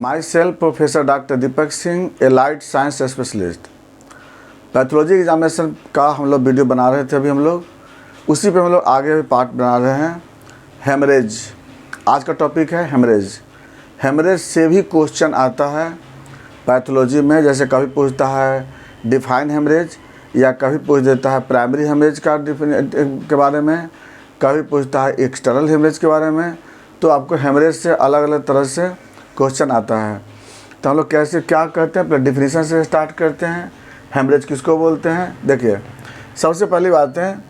My self professor doctor Deepak Singh, allied science specialist. Pathology examination का हम लोग वीडियो बना रहे थे, अभी हम लोग उसी पे हम लोग आगे भी पार्ट बना रहे हैं। हेमरेज आज का टॉपिक है। हेमरेज हेमरेज से भी क्वेश्चन आता है पैथोलॉजी में। जैसे कभी पूछता है डिफाइन हेमरेज, या कभी पूछ देता है प्राइमरी हेमरेज के बारे में, कभी पूछता है एक्सटर्नल हेमरेज के बारे में। तो आपको हेमरेज से अलग अलग तरह से क्वेश्चन आता है। तो हम लोग कैसे क्या कहते हैं, पहले डिफिनीशन से स्टार्ट करते हैं। हेमरेज किसको बोलते हैं? देखिए, सबसे पहली बात है,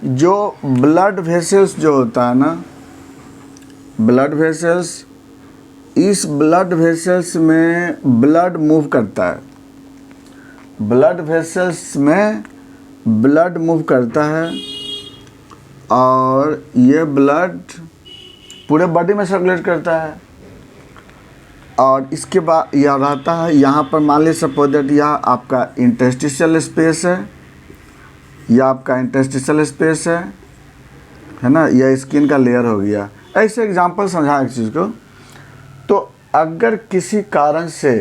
जो ब्लड वेसल्स जो होता है ना, ब्लड वेसल्स, इस ब्लड वेसल्स में ब्लड मूव करता है। ब्लड वेसल्स में ब्लड मूव करता है और ये ब्लड पूरे बॉडी में सर्कुलेट करता है। और इसके बाद यह रहता है यहाँ पर, मान लीजिए सपोज दैट यह आपका इंटरस्टिशियल स्पेस है, यह आपका इंटरस्टिशियल स्पेस है ना, यह स्किन का लेयर हो गया। ऐसे एग्जांपल समझा एक चीज़ को। तो अगर किसी कारण से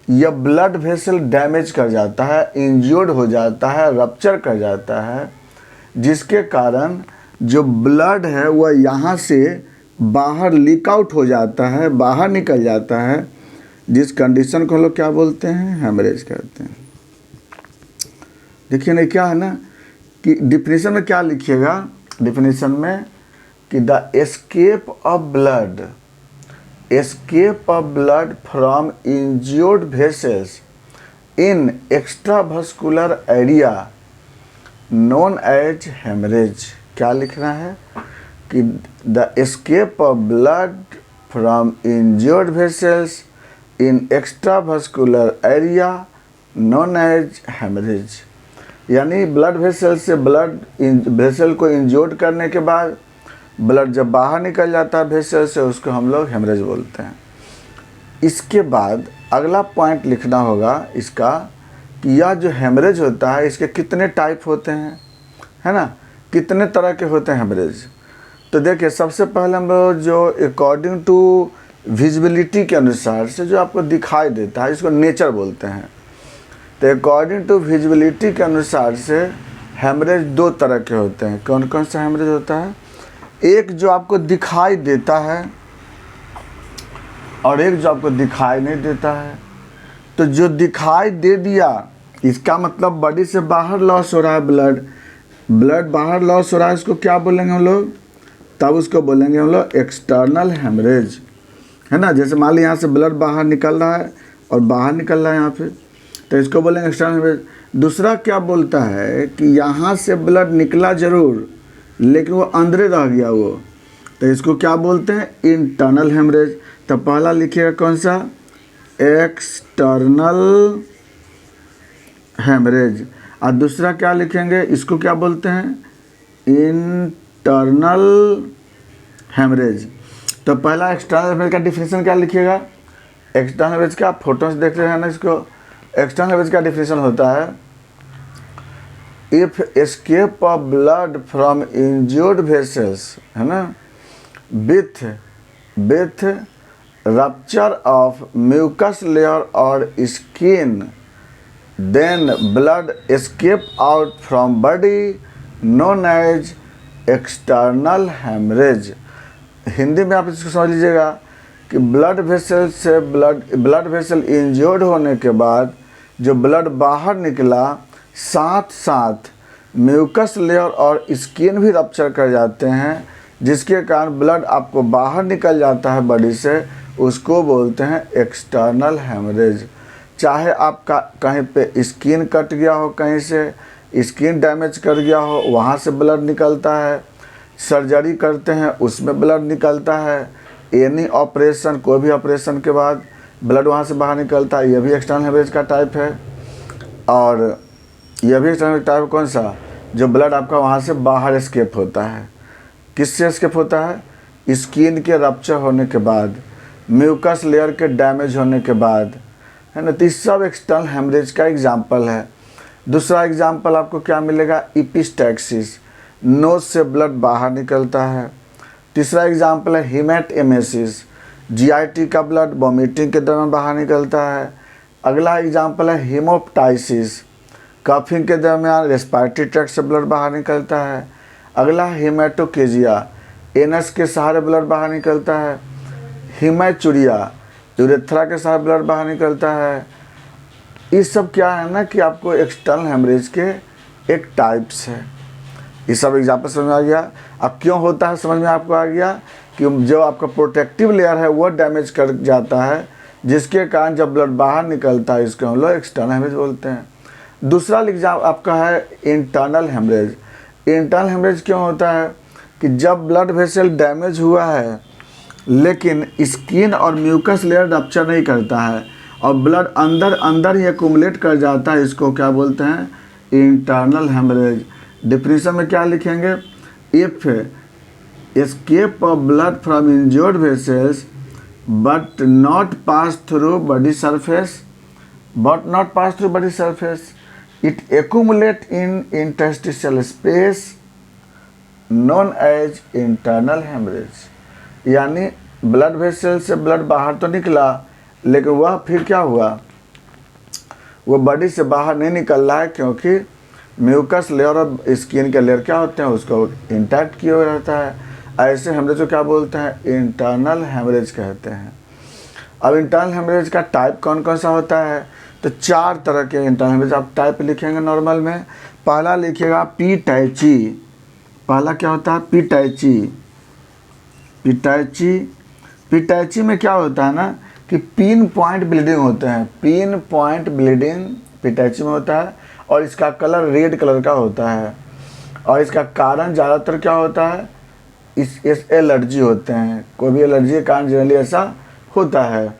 यह ब्लड वेसल डैमेज कर जाता है, इंज्योर्ड हो जाता है, रप्चर कर जाता है, जिसके कारण जो ब्लड है वह यहाँ से बाहर लीक आउट हो जाता है, बाहर निकल जाता है, जिस कंडीशन को हम लोग क्या बोलते हैं? हेमरेज कहते हैं। देखिए ना, क्या है ना कि डिफिनीशन में क्या लिखिएगा, डिफिनीशन में कि the escape of blood from injured vessels in extravascular area known as haemorrhage. क्या लिखना है कि the escape of blood from injured vessels in extravascular area known as haemorrhage. यानी ब्लड वेसल से ब्लड वेसल को injured करने के बाद ब्लड जब बाहर निकल जाता है वेसल से, उसको हम लोग हेमरेज बोलते हैं। इसके बाद अगला पॉइंट लिखना होगा इसका कि यह जो हेमरेज होता है इसके कितने टाइप होते हैं, है ना, कितने तरह के होते हैं हेमरेज। तो देखिए, सबसे पहले हम लोग जो अकॉर्डिंग टू विजिबिलिटी के अनुसार से जो आपको दिखाई देता है, इसको नेचर बोलते हैं। तो अकॉर्डिंग टू विजिबिलिटी के अनुसार से हेमरेज दो तरह के होते हैं। कौन कौन सा हेमरेज होता है? एक जो आपको दिखाई देता है और एक जो आपको दिखाई नहीं देता है। तो जो दिखाई दे दिया, इसका मतलब बॉडी से बाहर लॉस हो रहा है, ब्लड बाहर लॉस हो रहा है, इसको क्या बोलेंगे हम लोग? तब उसको बोलेंगे हम लोग एक्सटर्नल हेमरेज, है ना। जैसे मान लीजिए यहाँ से ब्लड बाहर निकल रहा है और बाहर निकल रहा है यहाँ पे, तो इसको बोलेंगे एक्सटर्नल हेमरेज। दूसरा क्या बोलता है कि यहाँ से ब्लड निकला जरूर लेकिन वो अंदर रह गया वो, तो इसको क्या बोलते हैं? Internal haemorrhage. तो पहला लिखिएगा कौन सा? External haemorrhage. और दूसरा क्या लिखेंगे? इसको क्या बोलते हैं? Internal haemorrhage. तो पहला एक्सटर्नल हेमरेज का डिफिनीशन क्या लिखिएगा? एक्सटर्नल हेमरेज का फोटो से देख रहे हैं ना इसको। एक्सटर्नल हेमरेज का डिफिनीशन होता है, if escape of blood from injured vessels, है ना, with rupture of mucus layer और skin, then blood escape out from body known as external haemorrhage. Hindi में आप इसको समझ लीजिएगा कि ब्लड वेसल से ब्लड वेसल इंज्योर्ड होने के बाद जो ब्लड बाहर निकला, साथ साथ म्यूकस लेयर और स्किन भी रप्चर कर जाते हैं, जिसके कारण ब्लड आपको बाहर निकल जाता है बॉडी से, उसको बोलते हैं एक्सटर्नल हेमरेज। चाहे आपका कहीं पे स्किन कट गया हो, कहीं से स्किन डैमेज कर गया हो, वहाँ से ब्लड निकलता है, सर्जरी करते हैं उसमें ब्लड निकलता है, एनी ऑपरेशन, कोई भी ऑपरेशन के बाद ब्लड वहाँ से बाहर निकलता है, यह भी एक्सटर्नल हेमरेज का टाइप है। और यह भी एक्सटर्नल टाइप कौन सा? जो ब्लड आपका वहाँ से बाहर एस्केप होता है। किससे एस्केप होता है? स्किन के रप्चर होने के बाद, म्यूकस लेयर के डैमेज होने के बाद, है ना। तो सब एक्सटर्नल हेमरेज का एग्जाम्पल है। दूसरा एग्जाम्पल आपको क्या मिलेगा? इपिस्टैक्सिस, नोज से ब्लड बाहर निकलता है। तीसरा एग्जाम्पल है हीमेटएमेसिस, जीआईटी का ब्लड वॉमिटिंग के दौरान बाहर निकलता है। अगला एग्जाम्पल है हेमोप्टाइसिस, कफिंग के दरमियान रेस्पिरेटरी ट्रैक्ट से ब्लड बाहर निकलता है। अगला हेमाटोकेजिया, एनस के सहारे ब्लड बाहर निकलता है। हेमाचूरिया, यूरेथ्रा के सहारे ब्लड बाहर निकलता है। ये सब क्या है ना कि आपको एक्सटर्नल हेमरेज के एक टाइप्स है। ये सब एग्जाम्पल समझ में आ गया। अब क्यों होता है समझ में आपको आ गया कि जो आपका प्रोटेक्टिव लेयर है वो डैमेज कर जाता है, जिसके कारण जब ब्लड बाहर निकलता है इसको हम लोग एक्सटर्नल हेमरेज बोलते हैं। दूसरा एग्जाम आपका है इंटरनल हेमरेज। इंटरनल हेमरेज क्यों होता है कि जब ब्लड वेसल डैमेज हुआ है लेकिन स्किन और म्यूकस लेयर रप्चर नहीं करता है और ब्लड अंदर अंदर ही एक्यूमुलेट कर जाता है, इसको क्या बोलते हैं? Internal haemorrhage. डिफिनीशन में क्या लिखेंगे? If escape of blood from injured vessels but not pass through body surface it accumulate in interstitial space known as internal hemorrhage। यानी ब्लड वेसल से ब्लड बाहर तो निकला लेकिन वह फिर क्या हुआ, वो बॉडी से बाहर नहीं निकल रहा है क्योंकि म्यूकस लेयर और स्किन के लेयर क्या होते हैं उसको इंटैक्ट किया हुआ रहता है। ऐसे हेमरेज को क्या बोलते हैं? इंटरनल हेमरेज कहते हैं। अब इंटरनल हेमरेज का टाइप कौन कौन सा होता है? तो 4 तरह के इंटरनल हेमरेज आप टाइप लिखेंगे नॉर्मल में। पहला लिखिएगा पीटैची। पहला क्या होता है? पीटैची में क्या होता है ना कि पिन पॉइंट ब्लीडिंग होते हैं। पिन पॉइंट ब्लीडिंग पीटैची में होता है और इसका कलर रेड कलर का होता है और इसका कारण ज़्यादातर क्या होता है? इस एलर्जी होते हैं, कोई भी एलर्जी के कारण जनरली ऐसा होता है।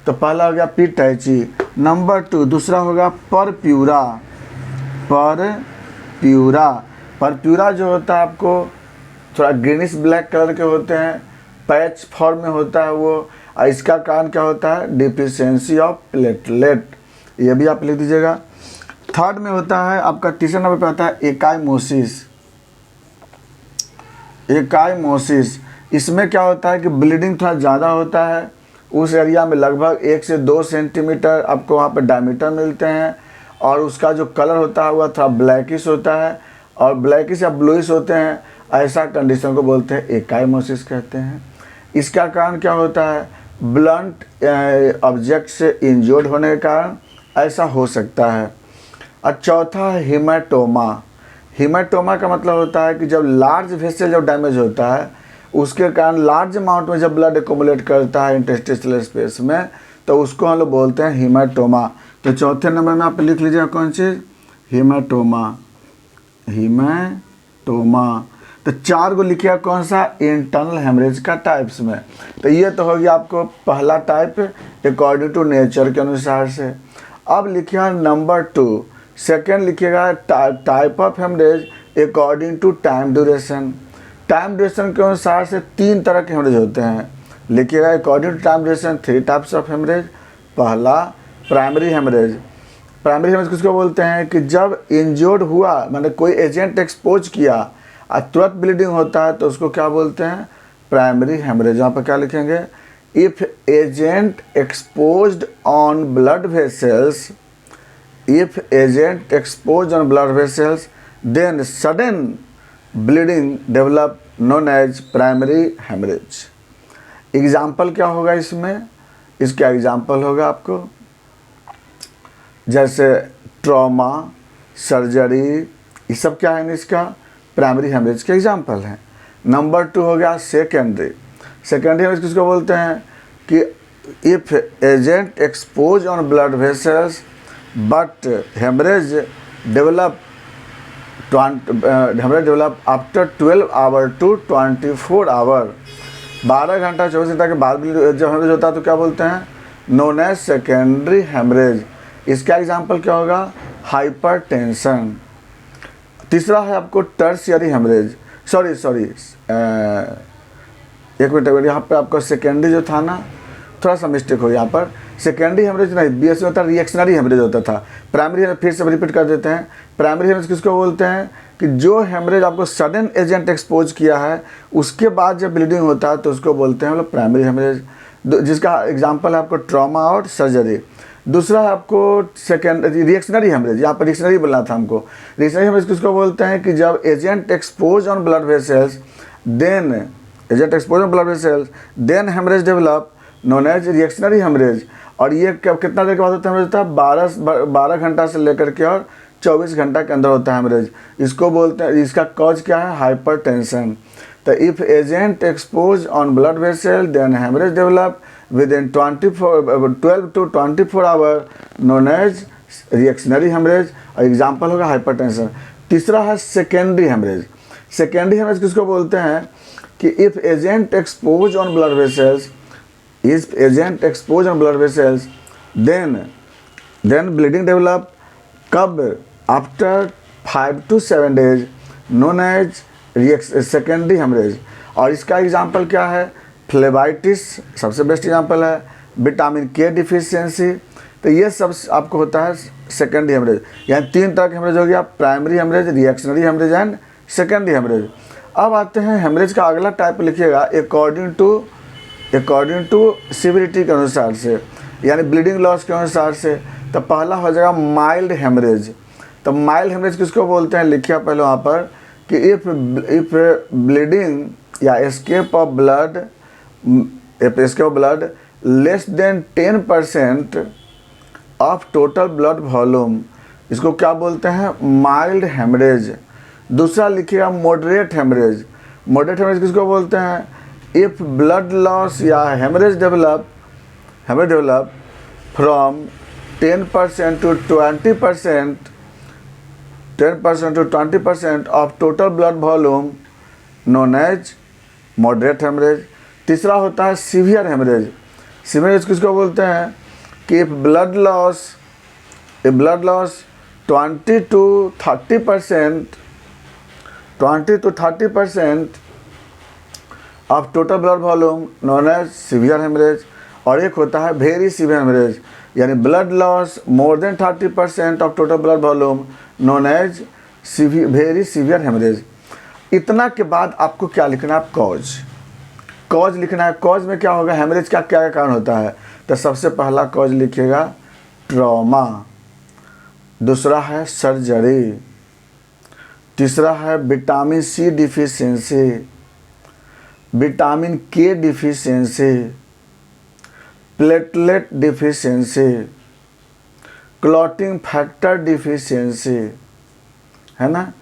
तो पहला हो गया पीटैची। नंबर 2 दूसरा होगा परप्यूरा। परप्यूरा जो होता है आपको थोड़ा ग्रीनिश ब्लैक कलर के होते हैं, पैच फॉर्म में होता है वो। और इसका कारण क्या होता है? Deficiency of platelet. ये भी आप लिख दीजिएगा। थर्ड में होता है आपका तीसरे नंबर पे आता है एकाइमोसिस। इसमें क्या होता है कि ब्लीडिंग थोड़ा ज़्यादा होता है, उस एरिया में लगभग 1 से 2 सेंटीमीटर आपको वहाँ पे डायमीटर मिलते हैं और उसका जो कलर होता है वह थोड़ा ब्लैकिश होता है और ब्लैकिश या ब्लूइश होते हैं। ऐसा कंडीशन को बोलते हैं एकाइमोसिस कहते हैं। इसका कारण क्या होता है? ब्लंट ऑब्जेक्ट से इंजर्ड होने के कारण ऐसा हो सकता है। और चौथा है हेमाटोमा। हेमाटोमा का मतलब होता है कि जब लार्ज वेसल जब डैमेज होता है उसके कारण लार्ज अमाउंट में जब ब्लड एक्यूमुलेट करता है इंटरस्टिशियल स्पेस में तो उसको हम लोग बोलते हैं हेमाटोमा। तो चौथे नंबर में आप लिख लीजिएगा कौन चीज़? हेमाटोमा। तो 4 को लिखिएगा कौन सा? इंटरनल हेमरेज का टाइप्स में। तो ये तो हो गया आपको पहला टाइप अकॉर्डिंग टू नेचर के अनुसार से। अब लिखिएगा नंबर 2। सेकेंड लिखिएगा type of haemorrhage according to time duration. Time duration के अनुसार से 3 तरह के हेमरेज होते हैं। लिखिएगा according to time duration 3 types of haemorrhage. पहला प्राइमरी हेमरेज। प्राइमरी हेमरेज किसको बोलते हैं कि जब इंजर्ड हुआ मैंने कोई एजेंट एक्सपोज किया और तुरंत ब्लीडिंग होता है तो उसको क्या बोलते हैं? Primary haemorrhage. यहाँ पर क्या लिखेंगे? If agent exposed on blood vessels then sudden bleeding develop known as primary hemorrhage। Example क्या होगा इसमें? इसका एग्जाम्पल होगा आपको जैसे ट्रॉमा, सर्जरी, ये सब क्या है इसका? प्राइमरी हेमरेज के एग्जाम्पल हैं। नंबर 2 हो गया सेकेंडरी हेमरेज। किसको बोलते हैं कि if agent expose on blood vessels but hemorrhage develop after 12 hour to 24 hour. 12 घंटा 24 घंटा के बाद जब हेमरेज होता है तो क्या बोलते हैं? Known as secondary haemorrhage. इसका एग्जाम्पल क्या होगा? हाइपरटेंशन। तीसरा है आपको टर्शियरी हेमरेज। सॉरी एक मिनट, यहाँ पे आपका सेकेंडरी जो था ना थोड़ा सा मिस्टेक हो यहाँ पर। सेकेंडरी हेमरेज नहीं, बीएस में होता है रिएक्शनरी हेमरेज होता था। प्राइमरी फिर से रिपीट कर देते हैं। प्राइमरी हेमरेज किसको बोलते हैं कि जो हेमरेज आपको सडन एजेंट एक्सपोज किया है उसके बाद जब ब्लीडिंग होता है तो उसको बोलते हैं हम लोग प्राइमरी हेमरेज। जिसका एग्जांपल है आपको ट्रॉमा और सर्जरी। दूसरा है आपको सेकेंड रिएक्शनरी हेमरेज, यहाँ पर रिएक्शनरी बोलना था हमको। रिएक्शनरी हेमरेज किसको बोलते हैं कि जब agent expose on blood vessels then haemorrhage develop known as reactionary haemorrhage. और ये कितना देर के बाद होता है हेमरेज? होता है 12 घंटा से लेकर के और 24 घंटा के अंदर होता है हेमरेज। इसको बोलते हैं, इसका कॉज क्या है? हाइपरटेंशन। तो if agent expose on blood vessel then haemorrhage develop within 12 to 24 hour known as reactionary haemorrhage. और एग्जाम्पल होगा हाइपरटेंशन। तीसरा है सेकेंडरी हेमरेज। सेकेंडरी हेमरेज किसको बोलते हैं कि if agent expose on blood vessels then bleeding develop कब? After 5 to 7 days known as secondary haemorrhage. और इसका एग्जाम्पल क्या है? फ्लेबाइटिस सबसे बेस्ट एग्जाम्पल है, विटामिन के डिफिशियंसी। तो ये सब आपको होता है सेकेंडरी हेमरेज। यानी 3 तरह के हेमरेज हो गया, primary haemorrhage, reactionary haemorrhage and secondary haemorrhage. अब आते हैं हेमरेज का अगला टाइप लिखिएगा अकॉर्डिंग टू सिविरिटी के अनुसार से, यानी ब्लीडिंग लॉस के अनुसार से। तो पहला हो जाएगा माइल्ड हेमरेज। तो माइल्ड हेमरेज किसको बोलते हैं? लिखिए पहले वहाँ पर कि इफ ब्लीडिंग या escape of blood less than 10% of total blood volume, इसको क्या बोलते हैं? Mild haemorrhage. दूसरा लिखिएगा मॉडरेट हेमरेज। मॉडरेट हेमरेज किसको बोलते हैं? इफ ब्लड लॉस या haemorrhage develop from 10% to 20% of total blood volume known as moderate haemorrhage. तीसरा होता है सीवियर हेमरेज। सीवियर हेमरेज किसको बोलते हैं कि if blood loss 20 to 30% of total blood volume known as severe haemorrhage. और एक होता है वेरी सीवियर हेमरेज, यानी blood loss more than 30% of total blood volume known as very severe haemorrhage. इतना के बाद आपको क्या लिखना है? कॉज लिखना है। कॉज में क्या होगा? हेमरेज का क्या कारण होता है? तो सबसे पहला कॉज लिखिएगा ट्रॉमा, दूसरा है सर्जरी, तीसरा है vitamin C deficiency, vitamin K deficiency, platelet deficiency, clotting factor deficiency, है ना।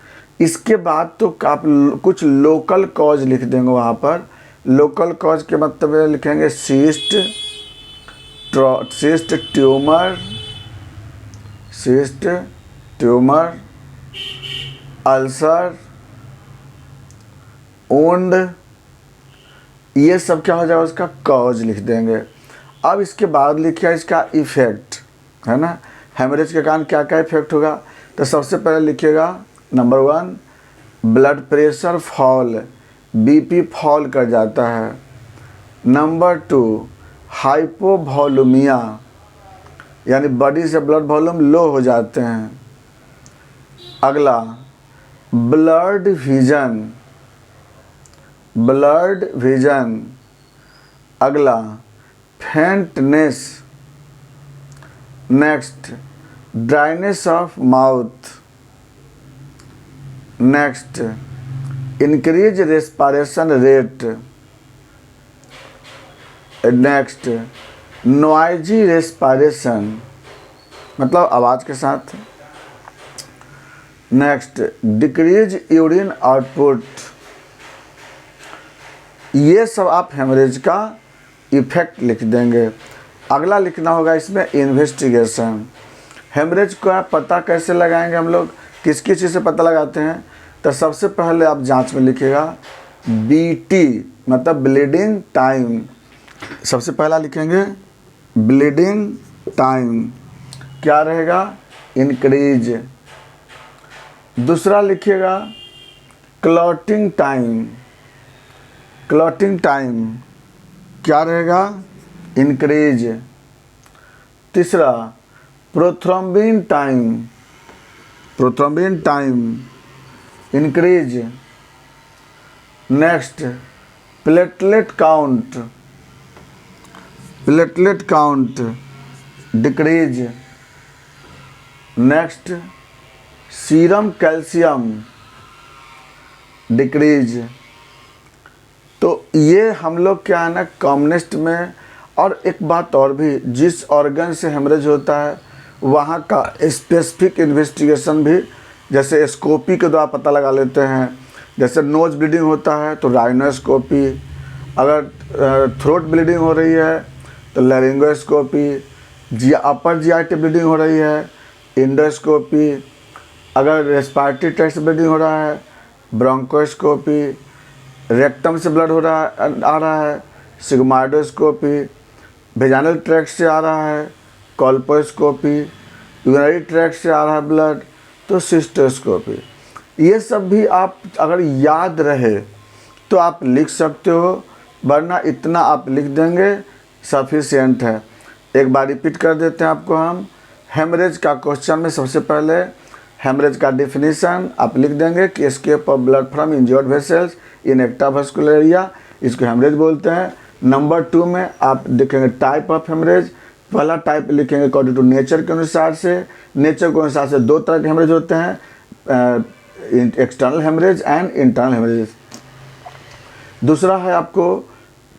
इसके बाद तो आप कुछ लोकल कॉज लिख देंगे वहाँ पर। लोकल कॉज के मतलब लिखेंगे सिस्ट ट्यूमर, अल्सर, वुंड, ये सब क्या हो जाएगा? उसका कॉज लिख देंगे। अब इसके बाद लिखिए इसका इफेक्ट, है ना। हेमरेज के कारण क्या क्या इफेक्ट होगा? तो सबसे पहले लिखिएगा number 1 blood pressure fall, BP fall कर जाता है। नंबर 2 हाइपोवॉल्यूमिया, यानी बॉडी से ब्लड वॉल्यूम लो हो जाते हैं। अगला ब्लड विजन। अगला faintness. Next dryness of mouth. Next increase respiration rate. Next noisy respiration, मतलब आवाज़ के साथ। Next decrease urine output. ये सब आप हेमरेज का इफेक्ट लिख देंगे। अगला लिखना होगा इसमें इन्वेस्टिगेशन। हेमरेज का पता कैसे लगाएंगे हम लोग? किस किस चीज़ से पता लगाते हैं? तो सबसे पहले आप जांच में लिखिएगा BT, मतलब ब्लीडिंग टाइम। सबसे पहला लिखेंगे ब्लीडिंग टाइम, क्या रहेगा? इंक्रीज। दूसरा लिखिएगा क्लॉटिंग टाइम, क्या रहेगा? इंक्रीज। तीसरा prothrombin time, increase. Next platelet count, platelet count decrease, next serum calcium decrease. तो ये हम लोग क्या है ना कॉमनेस्ट में। और एक बात और भी, जिस ऑर्गन से हेमरेज होता है वहाँ का स्पेसिफिक इन्वेस्टिगेशन भी जैसे स्कोपी के द्वारा पता लगा लेते हैं। जैसे नोज ब्लीडिंग होता है तो राइनोस्कोपी, अगर थ्रोट ब्लीडिंग हो रही है तो लैरिंगोस्कोपी, अपर जीआईटी ब्लीडिंग हो रही है इंडोस्कोपी, अगर रेस्पिरेटरी ट्रैक्ट से ब्लीडिंग हो रहा है ब्रोंकोस्कोपी, रेक्टम से ब्लड आ रहा है सिग्माइडोस्कोपी, वेजाइनल ट्रैक्ट से आ रहा है कोल्पोस्कोपी, यूरिनरी ट्रैक्ट से आ रहा है ब्लड तो सिस्टोस्कोपी। ये सब भी आप अगर याद रहे तो आप लिख सकते हो, वरना इतना आप लिख देंगे सफिशिएंट है। एक बार रिपीट कर देते हैं आपको हम। हेमरेज का क्वेश्चन में सबसे पहले हेमरेज का डिफिनीशन आप लिख देंगे कि escape of blood from injured vessels in extravascular area, इसको हेमरेज बोलते हैं। नंबर 2 में आप लिखेंगे टाइप ऑफ हेमरेज। पहला टाइप लिखेंगे अकॉर्डिंग टू नेचर के अनुसार से। नेचर के अनुसार से 2 तरह के हेमरेज होते हैं, external haemorrhage and internal haemorrhage. दूसरा है आपको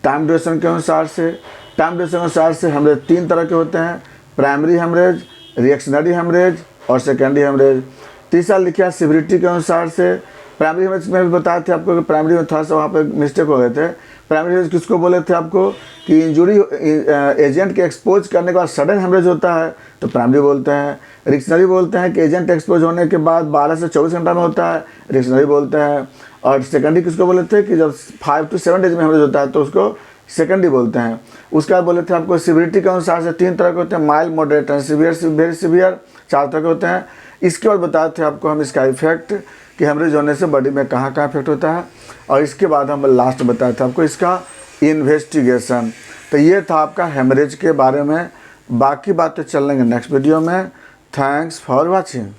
टाइम ड्यूरेशन के अनुसार से। टाइम ड्यूरेशन के अनुसार से हेमरेज 3 तरह के होते हैं, प्राइमरी हेमरेज, रिएक्शनरी हेमरेज और सेकेंडरी हेमरेज। तीसरा लिखा है सिविरिटी के अनुसार से। प्राइमरी हेमरेज में भी बताए थे आपको कि प्राइमरी में थोड़ा सा वहाँ पे मिस्टेक हो गए थे। प्राइमरी हेमरेज किसको बोले थे आपको कि इंजुरी एजेंट के एक्सपोज करने के बाद सडन हेमरेज होता है तो प्राइमरी बोलते हैं। रिएक्शनरी बोलते हैं कि एजेंट एक्सपोज होने के बाद 12 से 24 घंटा में होता है, रिएक्शनरी बोलते हैं। और सेकेंडरी किसको बोले थे कि जब 5 to 7 डेज में हेमरेज होता है तो उसको सेकेंडरी बोलते हैं। उसके बाद बोले थे आपको सिविरिटी के अनुसार से 3 तरह के होते हैं, mild, moderate and severe, very severe, 4 तरह के होते हैं। इसके बाद बताए थे आपको हम इसका इफेक्ट कि हेमरेज होने से बॉडी में कहाँ कहाँ इफेक्ट होता है। और इसके बाद हम लास्ट बताए थे आपको इसका इन्वेस्टिगेशन। तो ये था आपका हेमरेज के बारे में। बाकी बातें चल लेंगे नेक्स्ट वीडियो में। Thanks for watching.